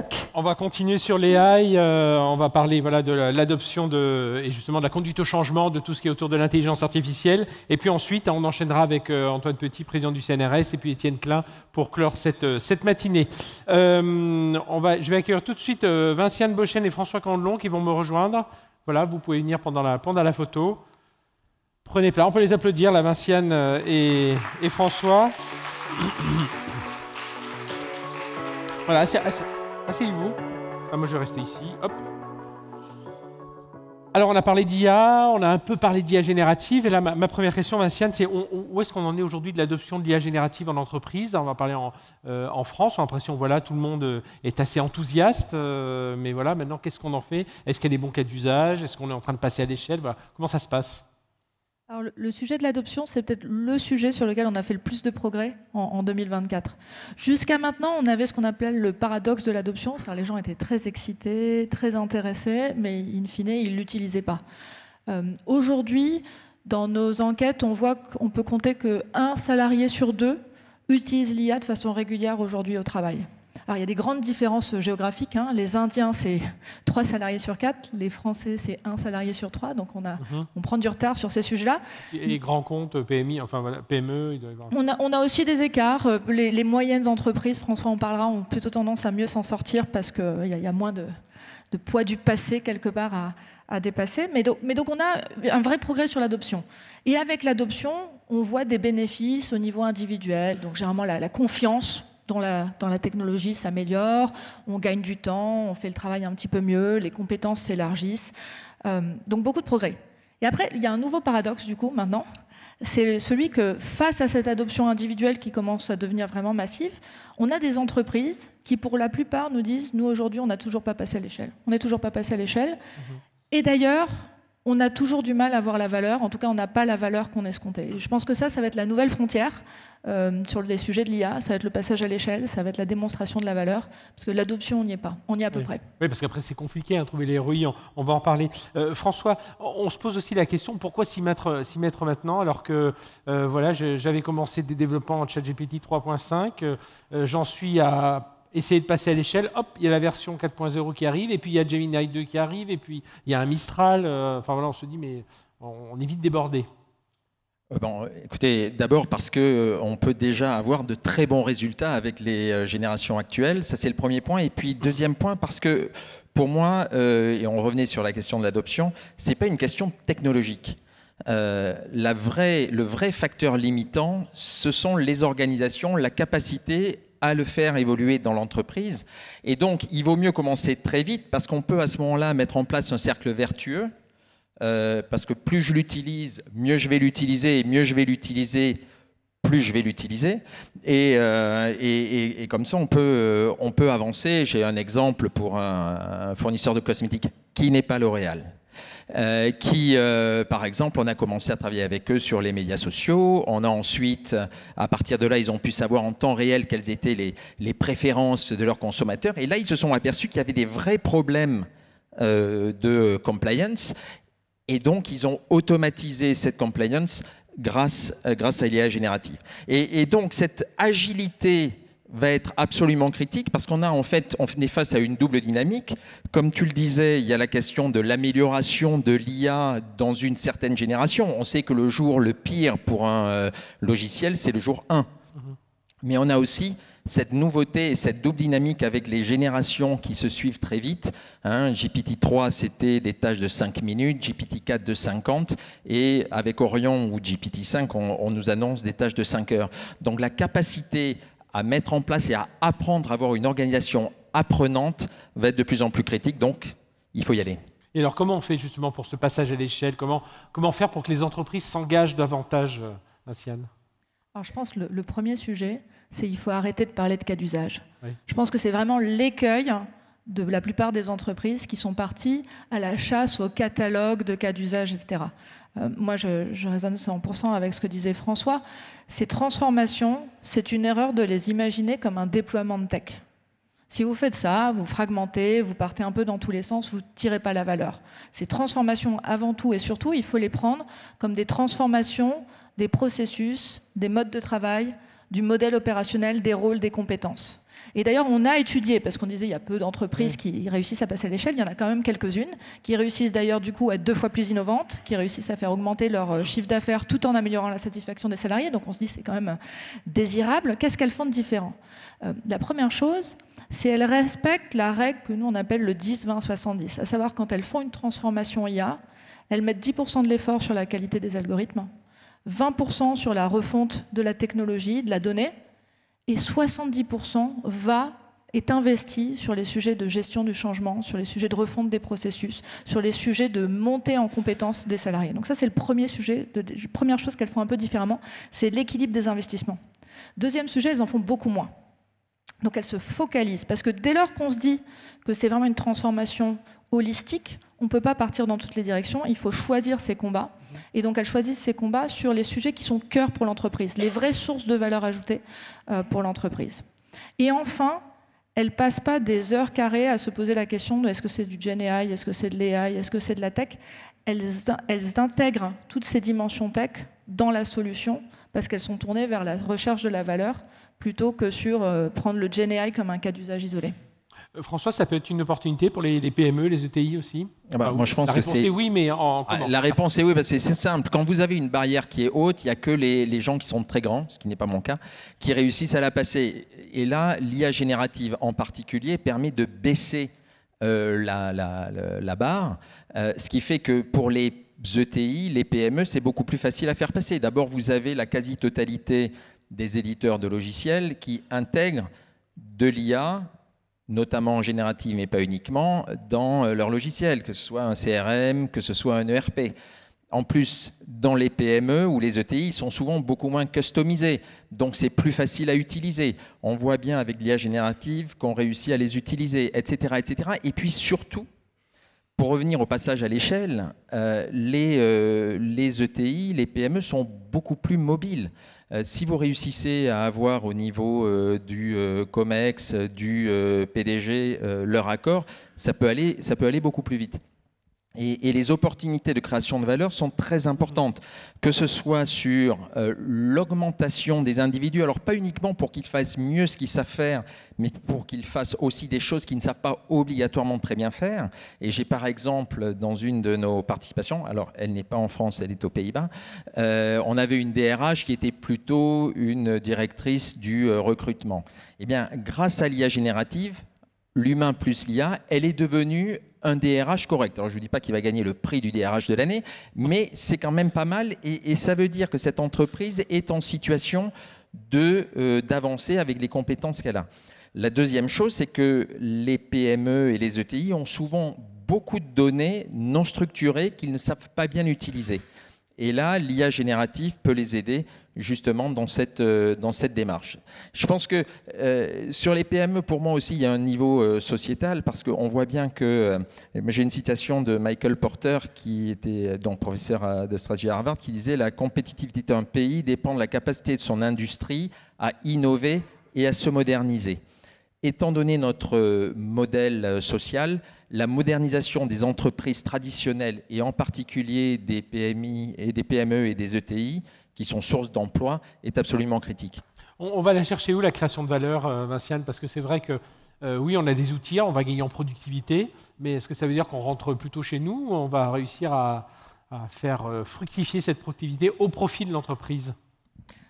Jacques. On va continuer sur l'AI, on va parler voilà, de l'adoption et justement de la conduite au changement, de tout ce qui est autour de l'intelligence artificielle. Et puis ensuite, on enchaînera avec Antoine Petit, président du CNRS, et puis Étienne Klein pour clore cette matinée. Je vais accueillir tout de suite Vinciane Beauchesne et François Candelon qui vont me rejoindre. Voilà, vous pouvez venir pendant la photo. Prenez place, on peut les applaudir, la Vinciane et François. Voilà, asseyez-vous. Ah, moi, je vais rester ici. Hop. Alors, on a parlé d'IA, on a un peu parlé d'IA générative. Et là, ma première question, Vinciane, c'est où est-ce qu'on en est aujourd'hui de l'adoption de l'IA générative en entreprise? On va parler en France. On a l'impression que voilà, tout le monde est assez enthousiaste. Mais voilà, maintenant, qu'est-ce qu'on en fait? Est-ce qu'il y a des bons cas d'usage? Est-ce qu'on est en train de passer à l'échelle? Voilà. Comment ça se passe? Alors, le sujet de l'adoption, c'est peut-être le sujet sur lequel on a fait le plus de progrès en 2024. Jusqu'à maintenant, on avait ce qu'on appelait le paradoxe de l'adoption. C'est-à-dire les gens étaient très excités, très intéressés, mais in fine, ils ne l'utilisaient pas. Aujourd'hui, dans nos enquêtes, on voit qu'on peut compter qu'un salarié sur deux utilise l'IA de façon régulière aujourd'hui au travail. Alors, il y a des grandes différences géographiques. Hein. Les Indiens, c'est 3 salariés sur 4. Les Français, c'est 1 salarié sur 3. Donc, on prend du retard sur ces sujets-là. Et les grands comptes, PMI, enfin voilà, PME, il doit y avoir... On a aussi des écarts. Les moyennes entreprises, François en parlera, ont plutôt tendance à mieux s'en sortir parce qu'il y a moins de poids du passé quelque part à dépasser. Mais donc, on a un vrai progrès sur l'adoption. Et avec l'adoption, on voit des bénéfices au niveau individuel. Donc, généralement, la confiance dans la technologie s'améliore, on gagne du temps, on fait le travail un petit peu mieux, les compétences s'élargissent. Donc beaucoup de progrès. Et après, il y a un nouveau paradoxe du coup maintenant, c'est celui que face à cette adoption individuelle qui commence à devenir vraiment massive, on a des entreprises qui pour la plupart nous disent « nous aujourd'hui on n'a toujours pas passé à l'échelle ». On n'est toujours pas passé à l'échelle. Et d'ailleurs, on a toujours du mal à voir la valeur, en tout cas on n'a pas la valeur qu'on escomptait. Et je pense que ça va être la nouvelle frontière sur les sujets de l'IA, ça va être le passage à l'échelle, ça va être la démonstration de la valeur, parce que l'adoption on n'y est pas, on y est à peu près. Oui, parce qu'après c'est compliqué, hein, trouver les ROI, on va en parler. François, on se pose aussi la question, pourquoi s'y mettre maintenant, alors que voilà, j'avais commencé des développements en ChatGPT 3.5, j'en suis à essayer de passer à l'échelle, hop, il y a la version 4.0 qui arrive, et puis il y a Gemini 2 qui arrive, et puis il y a un Mistral, enfin voilà, on se dit, mais on est vite débordé. Bon, écoutez, d'abord parce qu'on peut déjà avoir de très bons résultats avec les générations actuelles, ça c'est le premier point, et puis deuxième point parce que pour moi, et on revenait sur la question de l'adoption, c'est pas une question technologique. Le vrai facteur limitant, ce sont les organisations, la capacité à le faire évoluer dans l'entreprise. Et donc, il vaut mieux commencer très vite parce qu'on peut à ce moment-là mettre en place un cercle vertueux. Parce que plus je l'utilise, mieux je vais l'utiliser, et mieux je vais l'utiliser, plus je vais l'utiliser. Et comme ça, on peut avancer. J'ai un exemple pour un fournisseur de cosmétiques qui n'est pas L'Oréal. Par exemple, on a commencé à travailler avec eux sur les médias sociaux. On a ensuite, à partir de là, ils ont pu savoir en temps réel quelles étaient les préférences de leurs consommateurs. Et là, ils se sont aperçus qu'il y avait des vrais problèmes de compliance. Et donc, ils ont automatisé cette compliance grâce à l'IA générative. Et donc, cette agilité va être absolument critique parce qu'on est face à une double dynamique. Comme tu le disais, il y a la question de l'amélioration de l'IA dans une certaine génération. On sait que le jour le pire pour un logiciel, c'est le jour 1. Mais on a aussi cette nouveauté et cette double dynamique avec les générations qui se suivent très vite. GPT-3, c'était des tâches de 5 minutes, GPT-4 de 50, et avec Orion ou GPT-5, on nous annonce des tâches de 5 heures. Donc la capacité à mettre en place et à apprendre à avoir une organisation apprenante va être de plus en plus critique, donc il faut y aller. Et alors comment on fait justement pour ce passage à l'échelle, comment faire pour que les entreprises s'engagent davantage, Vinciane? Alors je pense que le premier sujet, c'est qu'il faut arrêter de parler de cas d'usage. Oui. Je pense que c'est vraiment l'écueil de la plupart des entreprises qui sont parties à la chasse au catalogue de cas d'usage, etc. Moi, je résonne 100% avec ce que disait François. Ces transformations, c'est une erreur de les imaginer comme un déploiement de tech. Si vous faites ça, vous fragmentez, vous partez un peu dans tous les sens, vous ne tirez pas la valeur. Ces transformations, avant tout et surtout, il faut les prendre comme des transformations des processus, des modes de travail, du modèle opérationnel, des rôles, des compétences. Et d'ailleurs, on a étudié, parce qu'on disait il y a peu d'entreprises qui réussissent à passer à l'échelle, il y en a quand même quelques-unes, qui réussissent d'ailleurs du coup à être 2 fois plus innovantes, qui réussissent à faire augmenter leur chiffre d'affaires tout en améliorant la satisfaction des salariés. Donc on se dit c'est quand même désirable. Qu'est-ce qu'elles font de différent? La première chose, c'est qu'elles respectent la règle que nous on appelle le 10-20-70, à savoir quand elles font une transformation IA, elles mettent 10% de l'effort sur la qualité des algorithmes, 20% sur la refonte de la technologie, de la donnée, et 70% est investi sur les sujets de gestion du changement, sur les sujets de refonte des processus, sur les sujets de montée en compétences des salariés. Donc ça, c'est le premier sujet. Première chose qu'elles font un peu différemment, c'est l'équilibre des investissements. Deuxième sujet, elles en font beaucoup moins. Donc elles se focalisent, parce que dès lors qu'on se dit que c'est vraiment une transformation holistique, on ne peut pas partir dans toutes les directions, il faut choisir ses combats. Et donc elles choisissent ces combats sur les sujets qui sont cœur pour l'entreprise, les vraies sources de valeur ajoutée pour l'entreprise. Et enfin, elles ne passent pas des heures carrées à se poser la question de est-ce que c'est du Gen AI, est-ce que c'est de l'AI, est-ce que c'est de la tech. Elles intègrent toutes ces dimensions tech dans la solution parce qu'elles sont tournées vers la recherche de la valeur plutôt que sur prendre le Gen AI comme un cas d'usage isolé. François, ça peut être une opportunité pour les PME, les ETI aussi? Moi, je pense la réponse est oui, mais comment? La réponse est oui, parce que c'est simple. Quand vous avez une barrière qui est haute, il n'y a que les gens qui sont très grands, ce qui n'est pas mon cas, qui réussissent à la passer. Et là, l'IA générative en particulier permet de baisser la barre, ce qui fait que pour les ETI, les PME, c'est beaucoup plus facile à faire passer. D'abord, vous avez la quasi-totalité des éditeurs de logiciels qui intègrent de l'IA, notamment générative, mais pas uniquement, dans leur logiciel, que ce soit un CRM, que ce soit un ERP. En plus, dans les PME ou les ETI, ils sont souvent beaucoup moins customisés, donc c'est plus facile à utiliser. On voit bien avec l'IA générative qu'on réussit à les utiliser, etc., etc. Et puis surtout, pour revenir au passage à l'échelle, les ETI, les PME sont beaucoup plus mobiles. Si vous réussissez à avoir au niveau du COMEX, du PDG, leur accord, ça peut aller beaucoup plus vite. Et les opportunités de création de valeur sont très importantes, que ce soit sur l'augmentation des individus, alors pas uniquement pour qu'ils fassent mieux ce qu'ils savent faire, mais pour qu'ils fassent aussi des choses qu'ils ne savent pas obligatoirement très bien faire. Et j'ai par exemple, dans une de nos participations, alors elle n'est pas en France, elle est aux Pays-Bas, on avait une DRH qui était plutôt une directrice du recrutement. Eh bien, grâce à l'IA générative, l'humain plus l'IA, elle est devenue un DRH correct. Alors je ne vous dis pas qu'il va gagner le prix du DRH de l'année, mais c'est quand même pas mal et ça veut dire que cette entreprise est en situation d'avancer avec les compétences qu'elle a. La deuxième chose, c'est que les PME et les ETI ont souvent beaucoup de données non structurées qu'ils ne savent pas bien utiliser. Et là, l'IA générative peut les aider justement dans cette démarche. Je pense que sur les PME, pour moi aussi, il y a un niveau sociétal parce qu'on voit bien que... j'ai une citation de Michael Porter, qui était donc professeur de stratégie à Harvard, qui disait « La compétitivité d'un pays dépend de la capacité de son industrie à innover et à se moderniser ». Étant donné notre modèle social, la modernisation des entreprises traditionnelles et en particulier des PMI et des PME et des ETI qui sont sources d'emploi est absolument critique. On va la chercher où la création de valeur, Vinciane? Parce que c'est vrai que oui, on a des outils, on va gagner en productivité, mais est-ce que ça veut dire qu'on rentre plutôt chez nous ou on va réussir à faire fructifier cette productivité au profit de l'entreprise?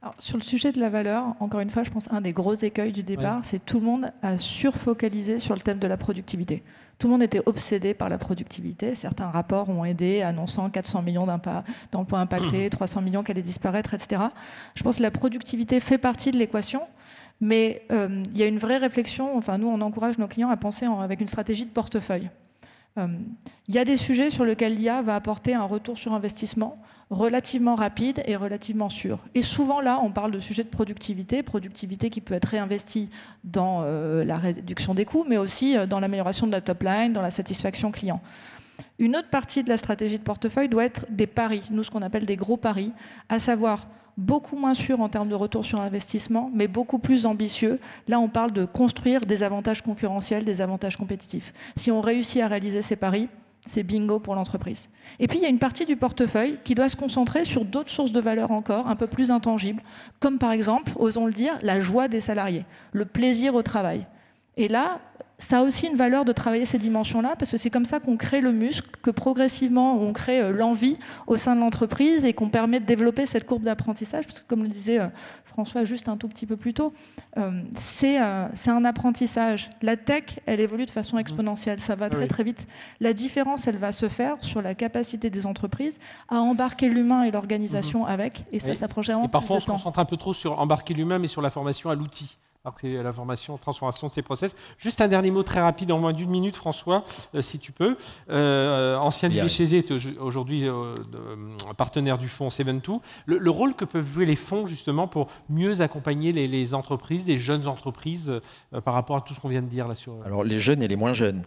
Alors, sur le sujet de la valeur, encore une fois, je pense qu'un des gros écueils du départ, c'est que tout le monde a surfocalisé sur le thème de la productivité. Tout le monde était obsédé par la productivité. Certains rapports ont aidé, annonçant 400 millions d'emplois impactés, 300 millions qui allaient disparaître, etc. Je pense que la productivité fait partie de l'équation, mais il y a une vraie réflexion. Enfin, nous, on encourage nos clients à penser avec une stratégie de portefeuille. Il y a des sujets sur lesquels l'IA va apporter un retour sur investissement relativement rapide et relativement sûr. Et souvent là, on parle de sujets de productivité qui peut être réinvestie dans la réduction des coûts, mais aussi dans l'amélioration de la top line, dans la satisfaction client. Une autre partie de la stratégie de portefeuille doit être des paris, nous ce qu'on appelle des gros paris, à savoir beaucoup moins sûr en termes de retour sur investissement, mais beaucoup plus ambitieux. Là, on parle de construire des avantages concurrentiels, des avantages compétitifs. Si on réussit à réaliser ces paris, c'est bingo pour l'entreprise. Et puis, il y a une partie du portefeuille qui doit se concentrer sur d'autres sources de valeur encore, un peu plus intangibles, comme par exemple, osons le dire, la joie des salariés, le plaisir au travail. Et là, ça a aussi une valeur de travailler ces dimensions-là, parce que c'est comme ça qu'on crée le muscle, que progressivement, on crée l'envie au sein de l'entreprise et qu'on permet de développer cette courbe d'apprentissage, parce que comme le disait François juste un tout petit peu plus tôt, c'est un apprentissage. La tech, elle évolue de façon exponentielle, ça va très très vite. La différence, elle va se faire sur la capacité des entreprises à embarquer l'humain et l'organisation avec, et ça s'approche vraiment. Et parfois, on se concentre un peu trop sur embarquer l'humain, mais sur la formation à l'outil. Alors que c'est la formation, transformation de ces process. Juste un dernier mot très rapide, en moins d'une minute, François, si tu peux. Ancien du BCG, aujourd'hui partenaire du fonds Seven2. Le rôle que peuvent jouer les fonds, justement, pour mieux accompagner les entreprises, les jeunes entreprises, par rapport à tout ce qu'on vient de dire là sur... Alors, les jeunes et les moins jeunes.